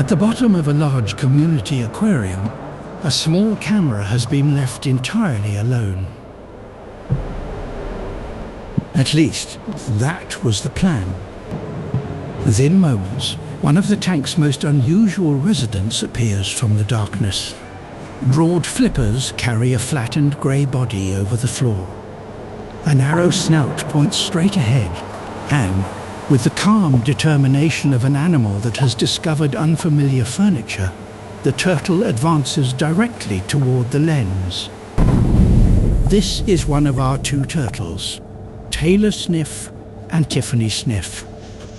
At the bottom of a large community aquarium, a small camera has been left entirely alone. At least, that was the plan. Within moments, one of the tank's most unusual residents appears from the darkness. Broad flippers carry a flattened grey body over the floor. A narrow snout points straight ahead, and, with the calm determination of an animal that has discovered unfamiliar furniture, the turtle advances directly toward the lens. This is one of our two turtles, Carettochelys Sniff and Tiffany Sniff.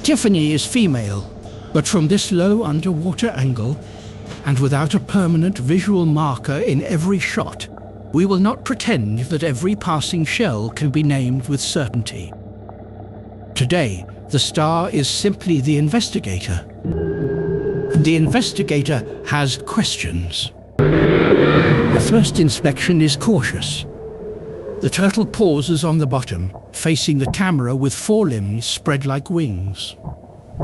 Tiffany is female, but from this low underwater angle, and without a permanent visual marker in every shot, we will not pretend that every passing shell can be named with certainty. Today, the star is simply the investigator. The investigator has questions. The first inspection is cautious. The turtle pauses on the bottom, facing the camera with forelimbs spread like wings.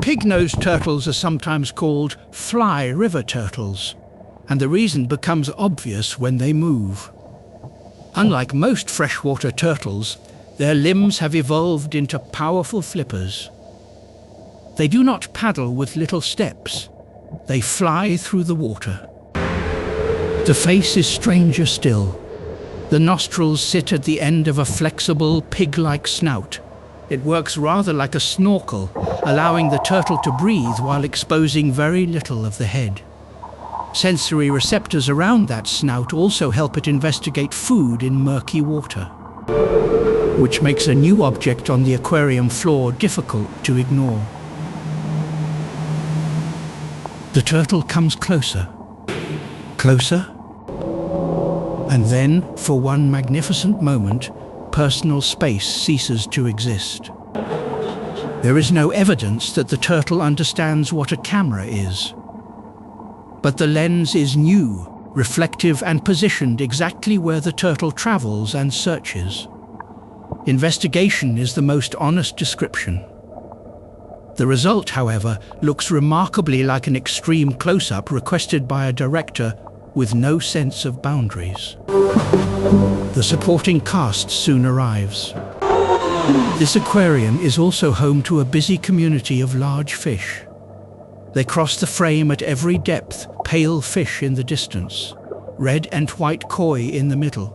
Pig-nosed turtles are sometimes called fly river turtles, and the reason becomes obvious when they move. Unlike most freshwater turtles, their limbs have evolved into powerful flippers. They do not paddle with little steps. They fly through the water. The face is stranger still. The nostrils sit at the end of a flexible, pig-like snout. It works rather like a snorkel, allowing the turtle to breathe while exposing very little of the head. Sensory receptors around that snout also help it investigate food in murky water, which makes a new object on the aquarium floor difficult to ignore. The turtle comes closer, closer, and then, for one magnificent moment, personal space ceases to exist. There is no evidence that the turtle understands what a camera is. But the lens is new, reflective and positioned exactly where the turtle travels and searches. Investigation is the most honest description. The result, however, looks remarkably like an extreme close-up requested by a director with no sense of boundaries. The supporting cast soon arrives. This aquarium is also home to a busy community of large fish. They cross the frame at every depth, pale fish in the distance, red and white koi in the middle,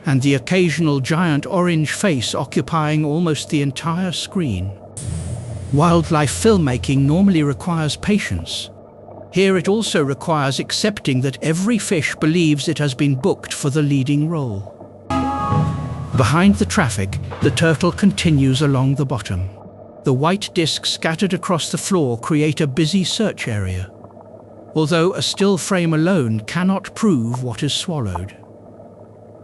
and the occasional giant orange face occupying almost the entire screen. Wildlife filmmaking normally requires patience. Here it also requires accepting that every fish believes it has been booked for the leading role. Behind the traffic, the turtle continues along the bottom. The white discs scattered across the floor create a busy search area, although a still frame alone cannot prove what is swallowed.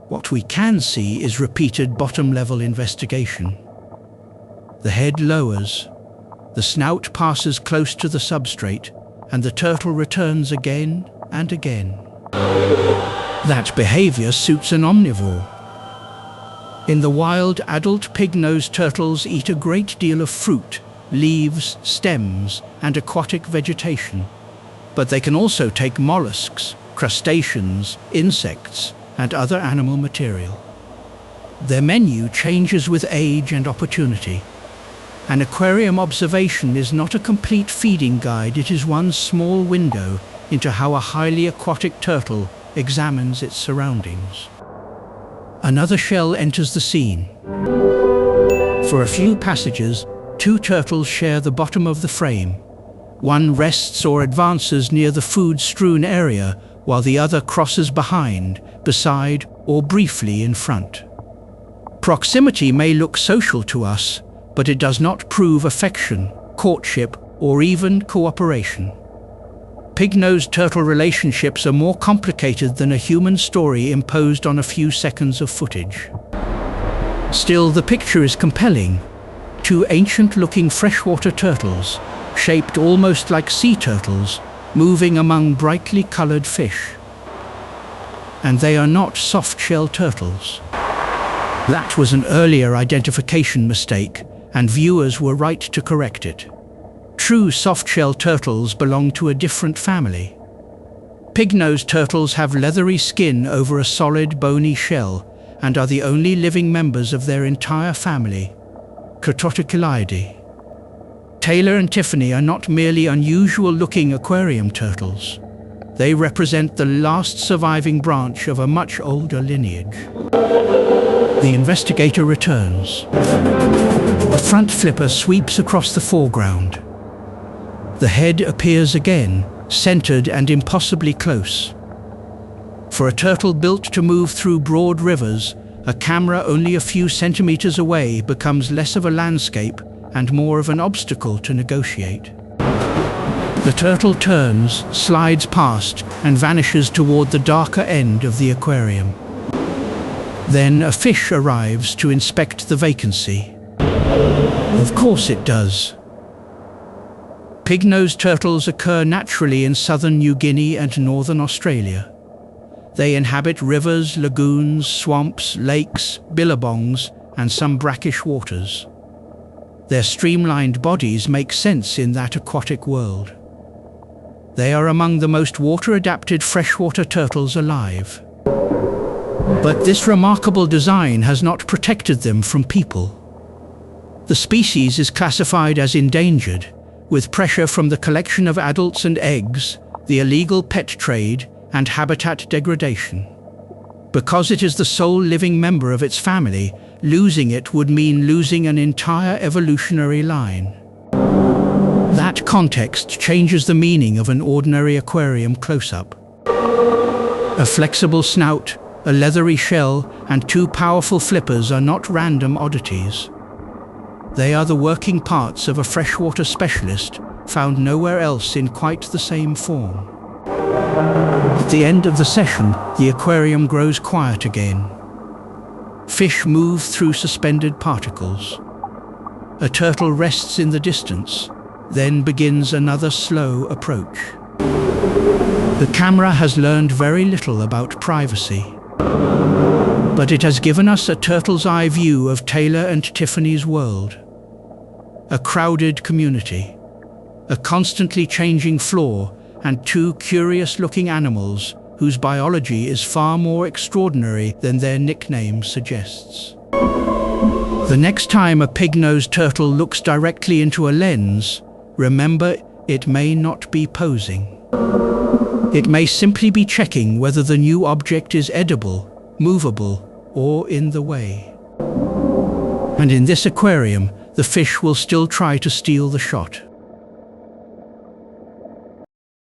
What we can see is repeated bottom-level investigation. The head lowers, the snout passes close to the substrate, and the turtle returns again and again. That behavior suits an omnivore. In the wild, adult pig-nosed turtles eat a great deal of fruit, leaves, stems, and aquatic vegetation. But they can also take mollusks, crustaceans, insects, and other animal material. Their menu changes with age and opportunity. An aquarium observation is not a complete feeding guide, it is one small window into how a highly aquatic turtle examines its surroundings. Another shell enters the scene. For a few passages, two turtles share the bottom of the frame. One rests or advances near the food-strewn area, while the other crosses behind, beside, or briefly in front. Proximity may look social to us, but it does not prove affection, courtship, or even cooperation. Pig-nosed turtle relationships are more complicated than a human story imposed on a few seconds of footage. Still, the picture is compelling. Two ancient-looking freshwater turtles, shaped almost like sea turtles, moving among brightly colored fish. And they are not soft-shell turtles. That was an earlier identification mistake, and viewers were right to correct it. True soft-shell turtles belong to a different family. Pig-nosed turtles have leathery skin over a solid, bony shell and are the only living members of their entire family, Carettochelys. Taylor and Tiffany are not merely unusual-looking aquarium turtles. They represent the last surviving branch of a much older lineage. The investigator returns. A front flipper sweeps across the foreground. The head appears again, centered and impossibly close. For a turtle built to move through broad rivers, a camera only a few centimeters away becomes less of a landscape and more of an obstacle to negotiate. The turtle turns, slides past, and vanishes toward the darker end of the aquarium. Then a fish arrives to inspect the vacancy. Of course it does. Pig-nosed turtles occur naturally in southern New Guinea and northern Australia. They inhabit rivers, lagoons, swamps, lakes, billabongs, and some brackish waters. Their streamlined bodies make sense in that aquatic world. They are among the most water-adapted freshwater turtles alive. But this remarkable design has not protected them from people. The species is classified as endangered, with pressure from the collection of adults and eggs, the illegal pet trade, and habitat degradation. Because it is the sole living member of its family, losing it would mean losing an entire evolutionary line. That context changes the meaning of an ordinary aquarium close-up. A flexible snout, a leathery shell, and two powerful flippers are not random oddities. They are the working parts of a freshwater specialist found nowhere else in quite the same form. At the end of the session, the aquarium grows quiet again. Fish move through suspended particles. A turtle rests in the distance, then begins another slow approach. The camera has learned very little about privacy, but it has given us a turtle's eye view of Taylor and Tiffany's world. A crowded community, a constantly changing floor, and two curious-looking animals whose biology is far more extraordinary than their nickname suggests. The next time a pig-nosed turtle looks directly into a lens, remember it may not be posing. It may simply be checking whether the new object is edible, movable, or in the way. And in this aquarium, the fish will still try to steal the shot.